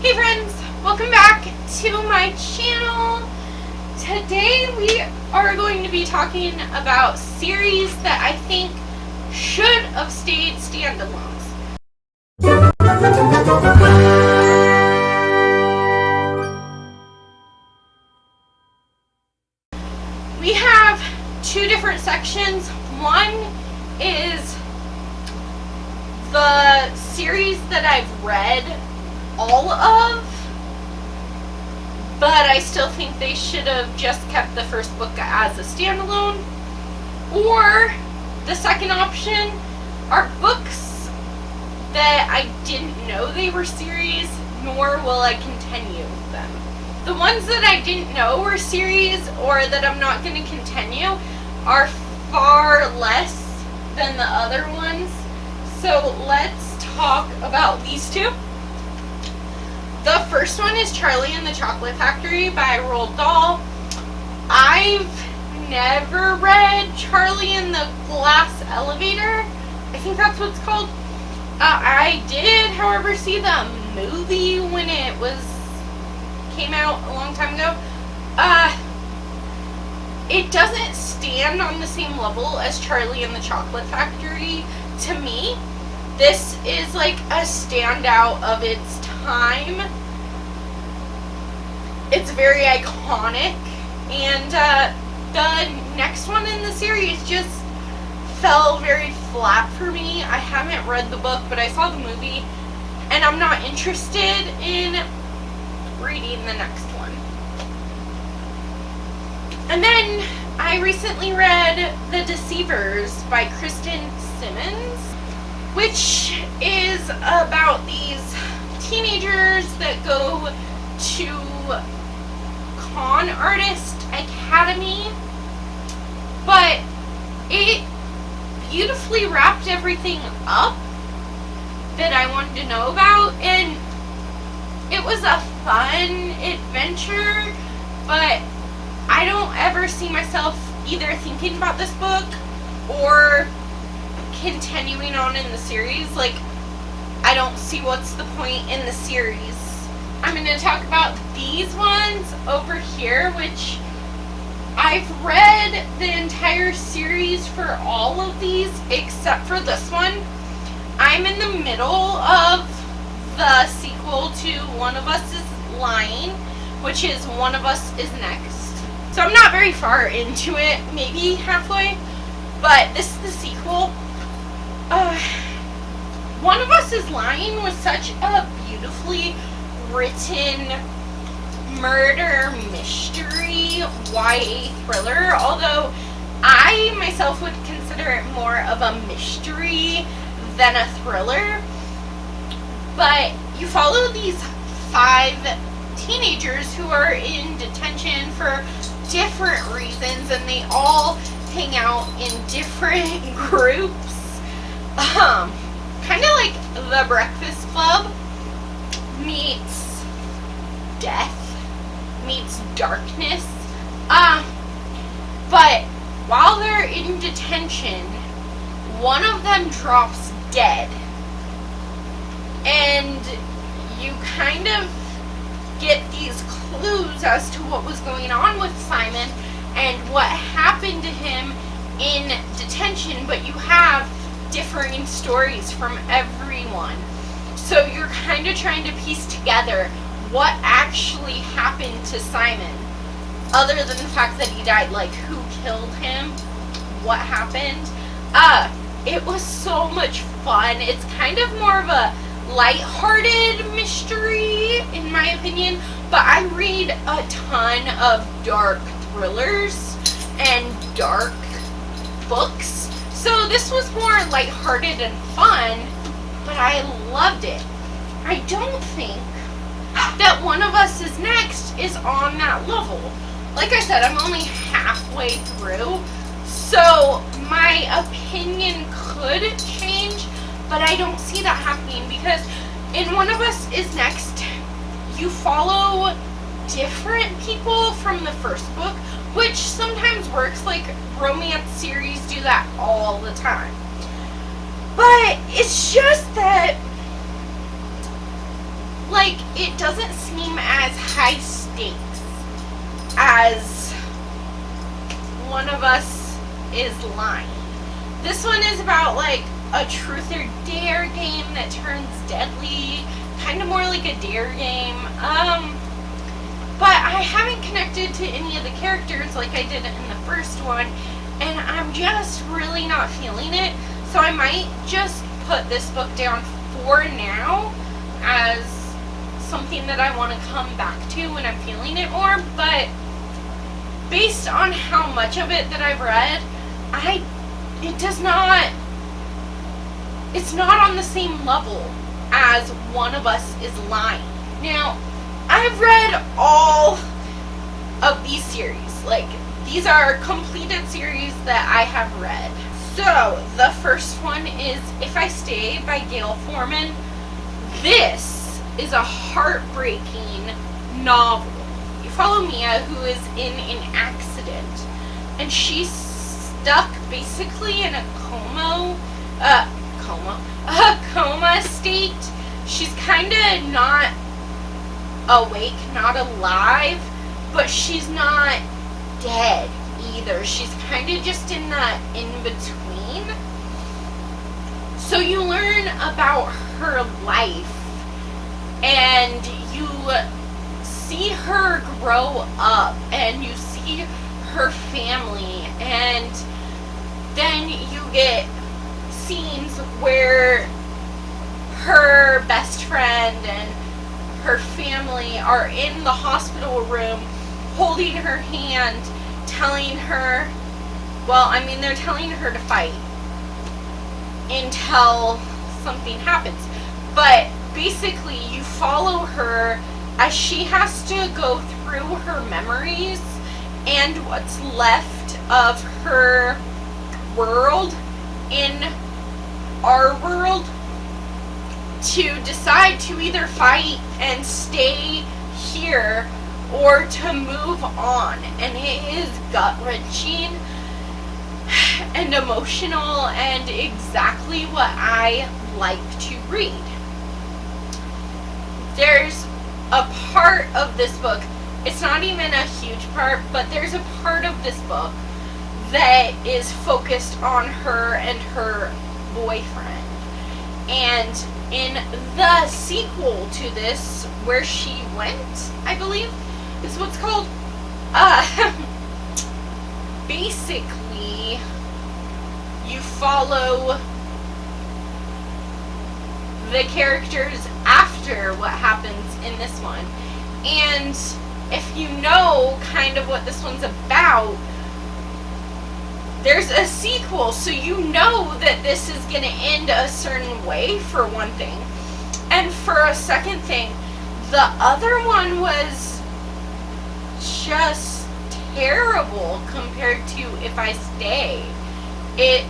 Hey friends, welcome back to my channel. Today we are going to be talking about series that I think should have stayed standalones. We have two different sections. One is the series that I've read all of, but I still think they should have just kept the first book as a standalone. Or the second option are books that I didn't know they were series, nor will I continue them. The ones that I didn't know were series or that I'm not going to continue are far less than the other ones. So let's talk about these two. The first one is Charlie and the Chocolate Factory by Roald Dahl. I've never read Charlie and the Glass Elevator. I think that's what it's called. I did, however, see the movie when it came out a long time ago. It doesn't stand on the same level as Charlie and the Chocolate Factory to me. This is like a standout of its time. It's very iconic, and the next one in the series just fell very flat for me. I haven't read the book, but I saw the movie, and I'm not interested in reading the next one. And then I recently read The Deceivers by Kristen Simmons, which is about these teenagers that go to con artist academy, but it beautifully wrapped everything up that I wanted to know about, and it was a fun adventure, but I don't ever see myself either thinking about this book or continuing on in the series. Like, I don't see what's the point in the series. I'm going to talk about these ones over here, which I've read the entire series for all of these except for this one. I'm in the middle of the sequel to One of Us is Lying, which is One of Us is Next. So I'm not very far into it, maybe halfway, but this is the sequel. One of Us is Lying was such a beautifully written murder mystery YA thriller, although I myself would consider it more of a mystery than a thriller. But you follow these 5 teenagers who are in detention for different reasons, and they all hang out in different groups. Kind of like The Breakfast Club meets death meets darkness. But while they're in detention, one of them drops dead, and you kind of get these clues as to what was going on with Simon and what happened to him in detention, but you have differing stories from everyone. So you're kind of trying to piece together what actually happened to Simon, other than the fact that he died. Like, who killed him? What happened? It was so much fun. It's kind of more of a lighthearted mystery, in my opinion, but I read a ton of dark thrillers and dark books, so this was more lighthearted and fun, but I loved it. I don't think that One of Us is Next is on that level. Like I said, I'm only halfway through, so my opinion could change, but I don't see that happening, because in One of Us is Next, you follow different people from the first book, which sometimes works. Like, romance series do that all the time. But it's just that like, it doesn't seem as high stakes as One of Us is Lying. This one is about, like, a truth or dare game that turns deadly, kind of more like a dare game. But I haven't connected to any of the characters like I did in the first one, and I'm just really not feeling it. So I might just put this book down for now as something that I want to come back to when I'm feeling it more. But based on how much of it that I've read, it's not on the same level as One of Us is Lying. Now, I've read all of these series. Like, these are completed series that I have read. So, the first one is If I Stay by Gail Foreman. This is a heartbreaking novel. You follow Mia, who is in an accident, and she's stuck basically in a coma state. She's kind of not awake, not alive, but she's not dead either. She's kind of just in the in-between. So you learn about her life, and you see her grow up, and you see her family, and then you get scenes where her best friend and her family are in the hospital room holding her hand, telling her, they're telling her to fight until something happens. But basically you follow her as she has to go through her memories and what's left of her world in our world to decide to either fight and stay here or to move on. And it is gut-wrenching and emotional and exactly what I like to read. There's a part of this book, it's not even a huge part, but there's a part of this book that is focused on her and her boyfriend. And in the sequel to this, Where She Went, I believe is what's called, basically you follow the characters after what happens in this one. And if you know kind of what this one's about, there's a sequel, so you know that this is going to end a certain way, for one thing. And for a second thing, the other one was just terrible compared to If I Stay. It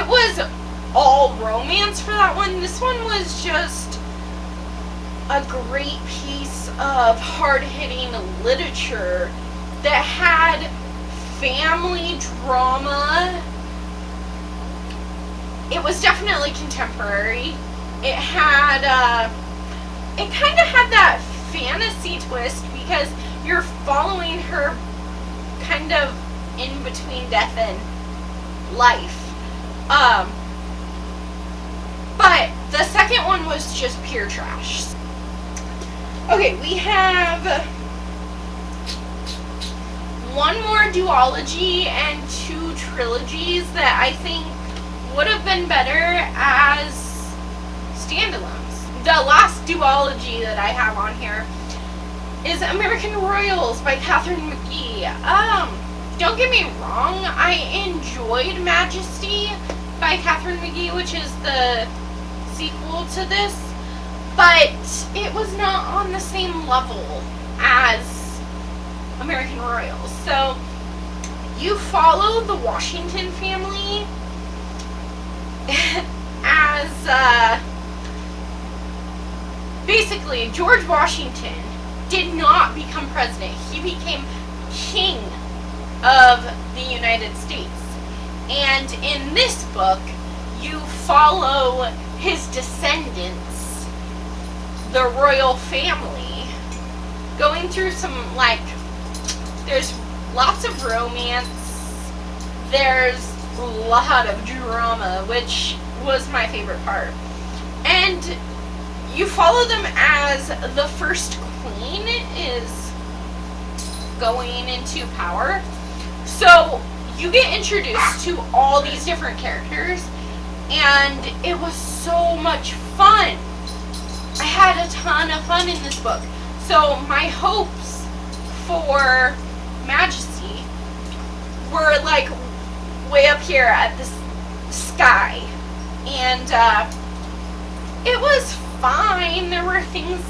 was all romance for that one. This one was just a great piece of hard-hitting literature that had family drama. It was definitely contemporary. It had, it kind of had that fantasy twist because you're following her kind of in between death and life. But the second one was just pure trash. Okay, we have one more duology and two trilogies that I think would have been better as standalones. The last duology that I have on here is American Royals by Catherine Mcgee. Don't get me wrong, I enjoyed Majesty by Catherine Mcgee, which is the sequel to this, but it was not on the same level as American Royals. So you follow the Washington family as basically George Washington did not become president. He became king of the United States. And in this book, you follow his descendants, the royal family, going through some, like, there's lots of romance, there's a lot of drama, which was my favorite part. And you follow them as the first queen is going into power. So you get introduced to all these different characters, and it was so much fun. I had a ton of fun in this book. So my hopes for Majesty were like way up here at the sky, and it was fine. There were things,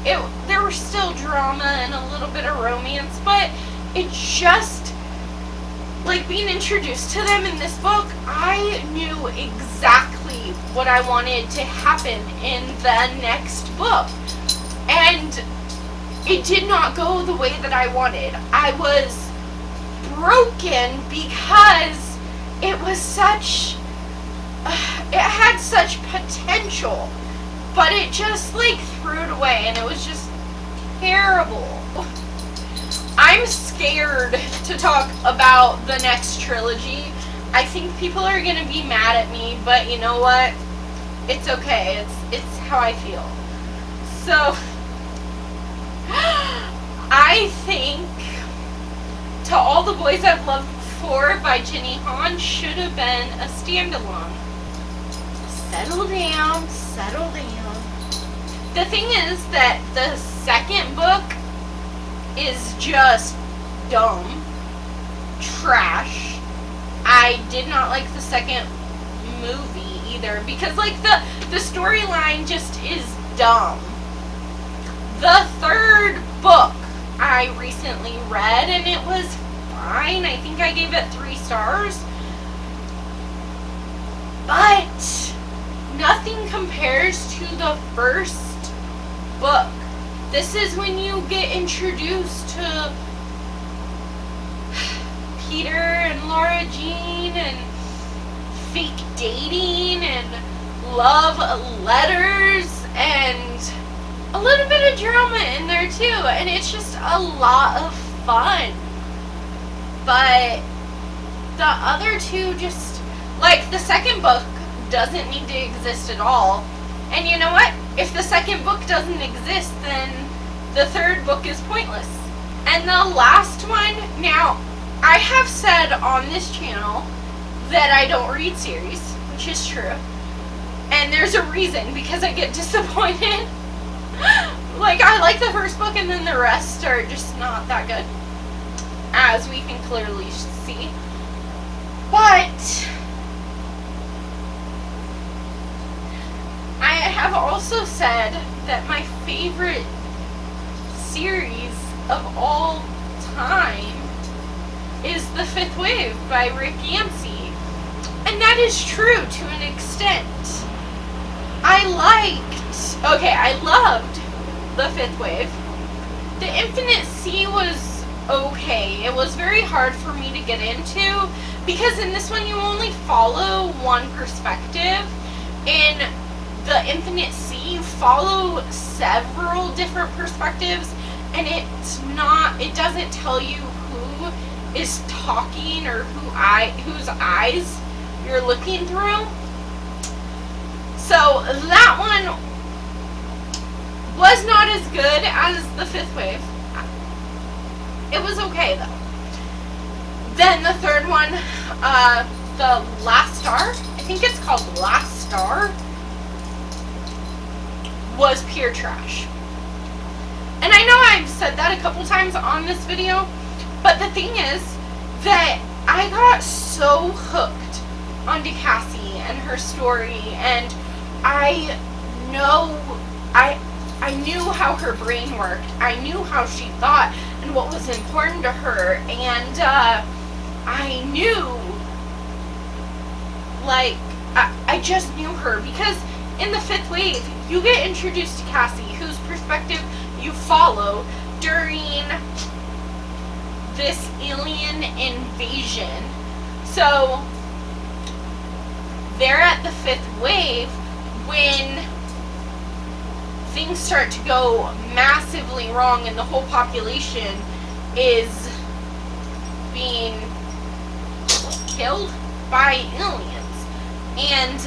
there was still drama and a little bit of romance, but it just, like, being introduced to them in this book, I knew exactly what I wanted to happen in the next book, and it did not go the way that I wanted. I was broken because it was such, it had such potential, but it just, like, threw it away, and it was just terrible. I'm scared to talk about the next trilogy. I think people are gonna be mad at me, but you know what? It's okay. It's how I feel. So I think To All the Boys I've Loved Before by Jenny Han should have been a standalone. Settle down, settle down. The thing is that the second book is just dumb. Trash. I did not like the second movie either, because, like, the storyline just is dumb. The third book I recently read, and it was fine. I think I gave it 3 stars. But nothing compares to the first book. This is when you get introduced to Peter and Laura Jean and fake dating and love letters and a little bit of drama in there too, and it's just a lot of fun. But the other two just, like, the second book doesn't need to exist at all. And you know what? If the second book doesn't exist, then the third book is pointless. And the last one, now, I have said on this channel that I don't read series, which is true. And there's a reason, because I get disappointed. Like, I like the first book, and then the rest are just not that good, as we can clearly see. But I have also said that my favorite series of all time is The Fifth Wave by Rick Yamsey. And that is true to an extent. I loved The Fifth Wave. The Infinite Sea was okay. It was very hard for me to get into, because in this one you only follow one perspective. In The Infinite Sea, you follow several different perspectives, and it doesn't tell you who is talking or whose eyes you're looking through. So that one was not as good as The Fifth Wave. It was okay though. Then the third one, The Last Star, I think it's called Last Star, was pure trash. And I know I've said that a couple times on this video, but the thing is that I got so hooked onto Cassie and her story, and I knew how her brain worked. I knew how she thought and what was important to her, and I knew, like, I just knew her, because in The Fifth Wave, you get introduced to Cassie, whose perspective you follow during this alien invasion. So they're at the 5th wave when things start to go massively wrong and the whole population is being killed by aliens. And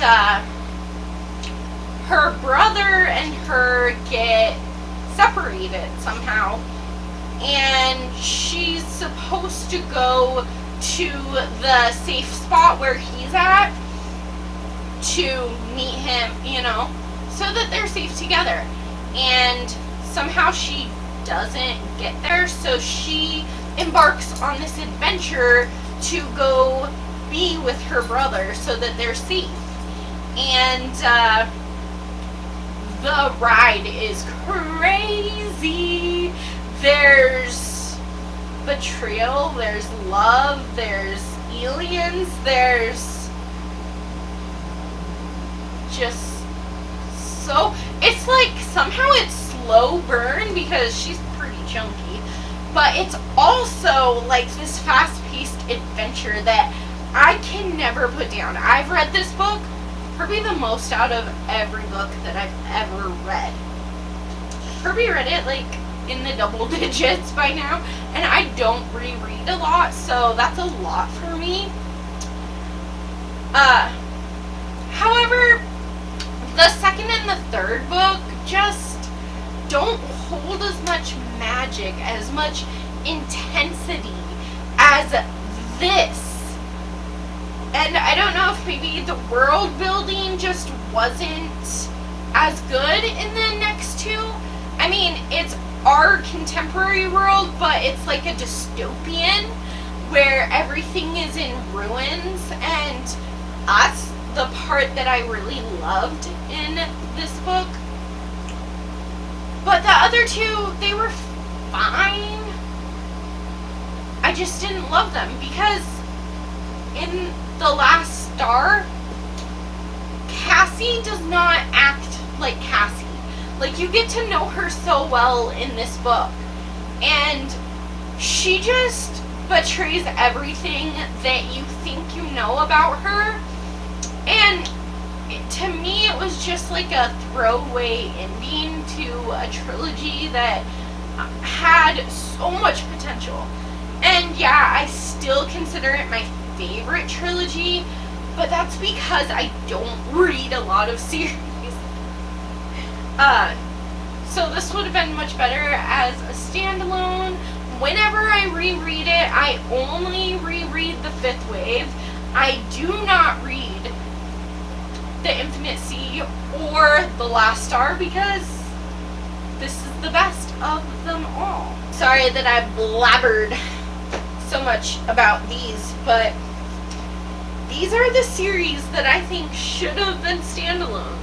her brother and her get separated somehow, and she's supposed to go to the safe spot where he's at to meet him, you know, so that they're safe together. And somehow she doesn't get there, so she embarks on this adventure to go be with her brother so that they're safe. And the ride is crazy. There's betrayal, there's love, there's aliens, there's just so, it's like somehow it's slow burn because she's pretty chunky, but it's also like this fast-paced adventure that I can never put down. I've read this book probably the most out of every book that I've ever read. Probably read it like in the double digits by now, and I don't reread a lot, so that's a lot for me. However, the second and the third book just don't hold as much magic, as much intensity as this. And I don't know if maybe the world building just wasn't as good in the next two. I mean, it's our contemporary world, but it's like a dystopian where everything is in ruins, and that's the part that I really loved in this book. But the other two, they were fine. I just didn't love them because in The Last Star, Cassie does not act like Cassie. Like, you get to know her so well in this book, and she just betrays everything that you think you know about her. And to me, it was just like a throwaway ending to a trilogy that had so much potential. And yeah, I still consider it my favorite trilogy, but that's because I don't read a lot of series. So this would have been much better as a standalone. Whenever I reread it, I only reread the 5th wave. I do not read The Infinite Sea or The Last Star because this is the best of them all. Sorry that I blabbered so much about these, but these are the series that I think should have been standalones.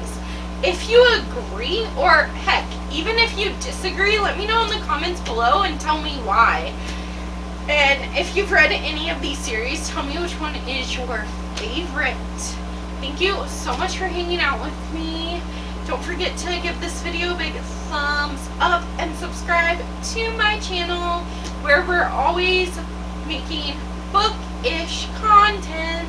If you agree, or heck, even if you disagree, let me know in the comments below and tell me why. And if you've read any of these series, tell me which one is your favorite. Thank you so much for hanging out with me. Don't forget to give this video a big thumbs up and subscribe to my channel where we're always making book-ish content.